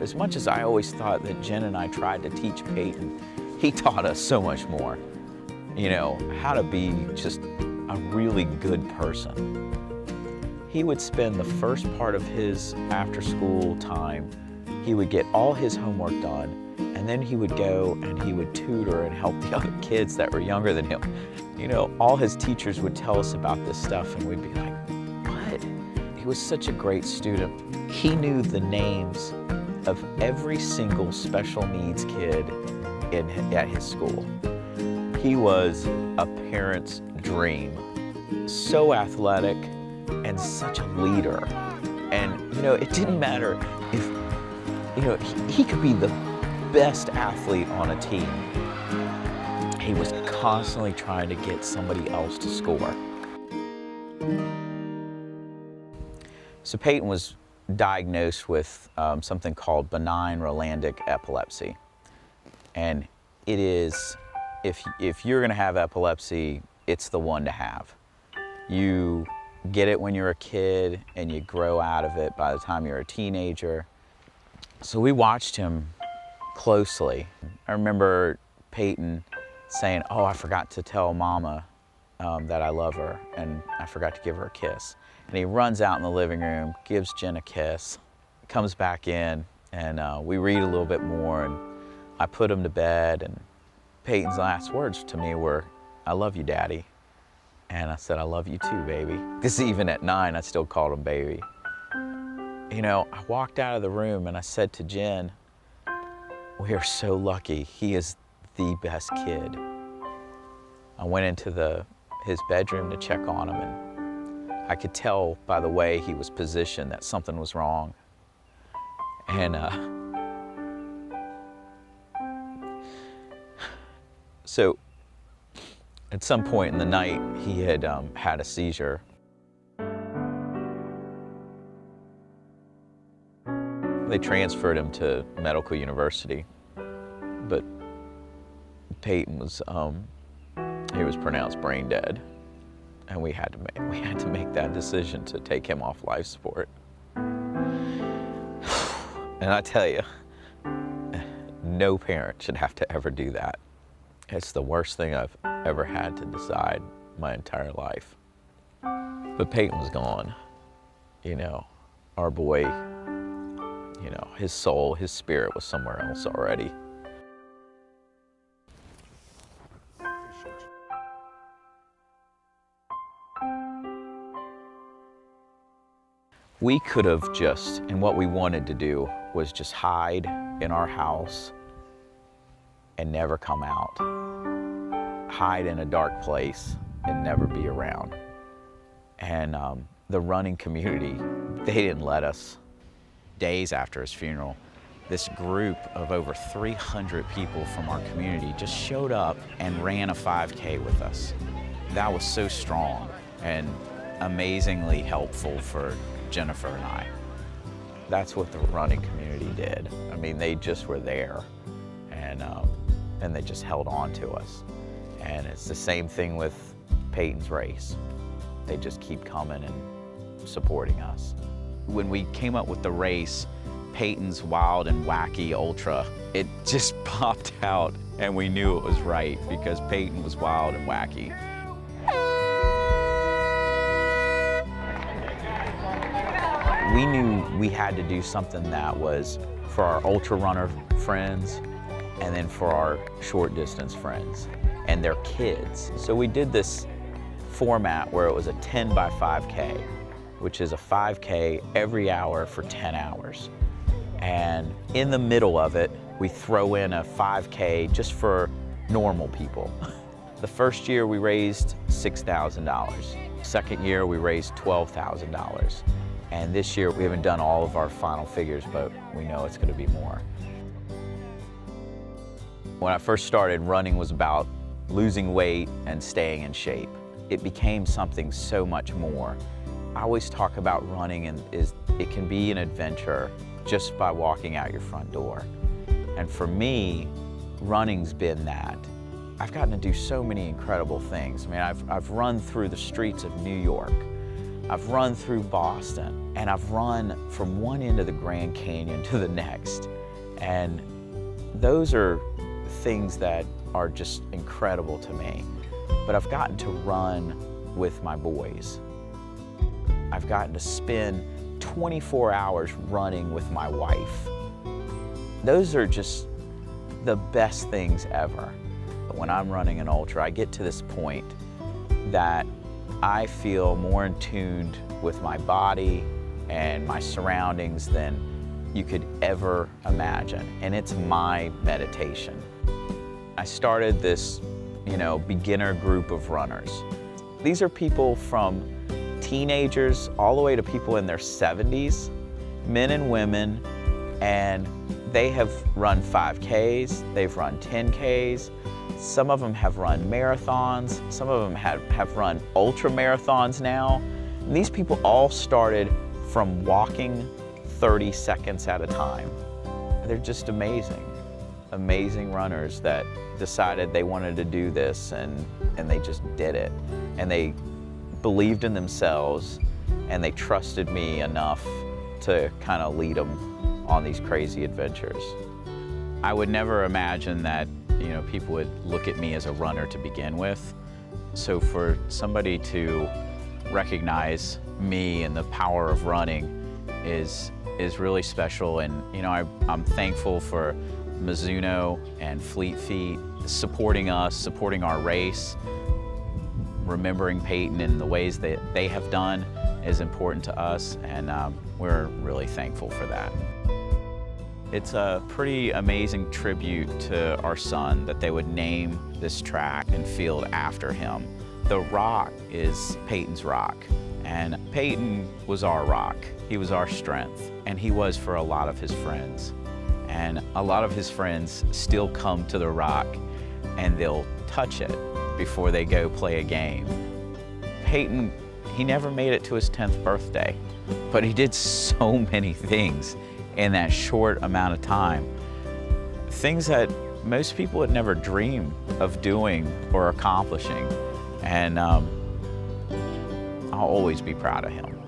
as much as I always thought that Jen and I tried to teach Peyton, he taught us so much more. You know, how to be just a really good person. He would spend the first part of his after-school time, he would get all his homework done, and then he would go and he would tutor and help the other kids that were younger than him. You know, all his teachers would tell us about this stuff and we'd be like, what? He was such a great student. He knew the names of every single special needs kid at his school. He was a parent's dream. So athletic and such a leader. And, you know, it didn't matter if, you know, he could be the best athlete on a team. He was constantly trying to get somebody else to score. So Peyton was diagnosed with something called benign Rolandic epilepsy. And it is, if you're gonna have epilepsy, it's the one to have. You get it when you're a kid and you grow out of it by the time you're a teenager. So we watched him closely. I remember Peyton saying, oh, I forgot to tell Mama that I love her and I forgot to give her a kiss. And he runs out in the living room, gives Jen a kiss, comes back in, and we read a little bit more, and I put him to bed, and Peyton's last words to me were, I love you, Daddy. And I said, I love you too, baby. Because even at 9, I still called him baby. You know, I walked out of the room and I said to Jen, we are so lucky. He is the best kid. I went into his bedroom to check on him, and I could tell by the way he was positioned that something was wrong. And so at some point in the night, he had had a seizure. They transferred him to Medical University, but Peyton was, he was pronounced brain dead, and we had to make that decision to take him off life support. And I tell you, no parent should have to ever do that. It's the worst thing I've ever had to decide my entire life. But Peyton was gone. You know, our boy, you know, his soul, his spirit was somewhere else already. We could have just, and what we wanted to do was just hide in our house and never come out. Hide in a dark place and never be around. And the running community, they didn't let us. Days after his funeral, this group of over 300 people from our community just showed up and ran a 5K with us. That was so strong and amazingly helpful for Jennifer and I. That's what the running community did. I mean, they just were there, and they just held on to us. And it's the same thing with Peyton's race. They just keep coming and supporting us. When we came up with the race, Peyton's Wild and Wacky Ultra, it just popped out, and we knew it was right because Peyton was wild and wacky. We knew we had to do something that was for our ultra runner friends and then for our short distance friends and their kids. So we did this format where it was a 10 by 5K, which is a 5K every hour for 10 hours. And in the middle of it, we throw in a 5K just for normal people. The first year we raised $6,000. Second year we raised $12,000. And this year, we haven't done all of our final figures, but we know it's going to be more. When I first started, running was about losing weight and staying in shape. It became something so much more. I always talk about running, and it can be an adventure just by walking out your front door. And for me, running's been that. I've gotten to do so many incredible things. I mean, I've run through the streets of New York. I've run through Boston, and I've run from one end of the Grand Canyon to the next. And those are things that are just incredible to me. But I've gotten to run with my boys. I've gotten to spend 24 hours running with my wife. Those are just the best things ever. When I'm running an ultra, I get to this point that I feel more in tune with my body and my surroundings than you could ever imagine. And it's my meditation. I started this, beginner group of runners. These are people from teenagers all the way to people in their 70s, men and women, and they have run 5Ks, they've run 10Ks, some of them have run marathons, some of them have run ultra marathons now. And these people all started from walking 30 seconds at a time. They're just amazing, amazing runners that decided they wanted to do this, and they just did it. And they believed in themselves, and they trusted me enough to kind of lead them on these crazy adventures. I would never imagine that people would look at me as a runner to begin with. So for somebody to recognize me and the power of running is really special. And I'm thankful for Mizuno and Fleet Feet supporting us, supporting our race. Remembering Peyton and the ways that they have done is important to us, and we're really thankful for that. It's a pretty amazing tribute to our son that they would name this track and field after him. The rock is Peyton's rock, and Peyton was our rock. He was our strength, and he was for a lot of his friends. And a lot of his friends still come to the rock and they'll touch it before they go play a game. Peyton, he never made it to his 10th birthday, but he did so many things in that short amount of time. Things that most people would never dream of doing or accomplishing. And I'll always be proud of him.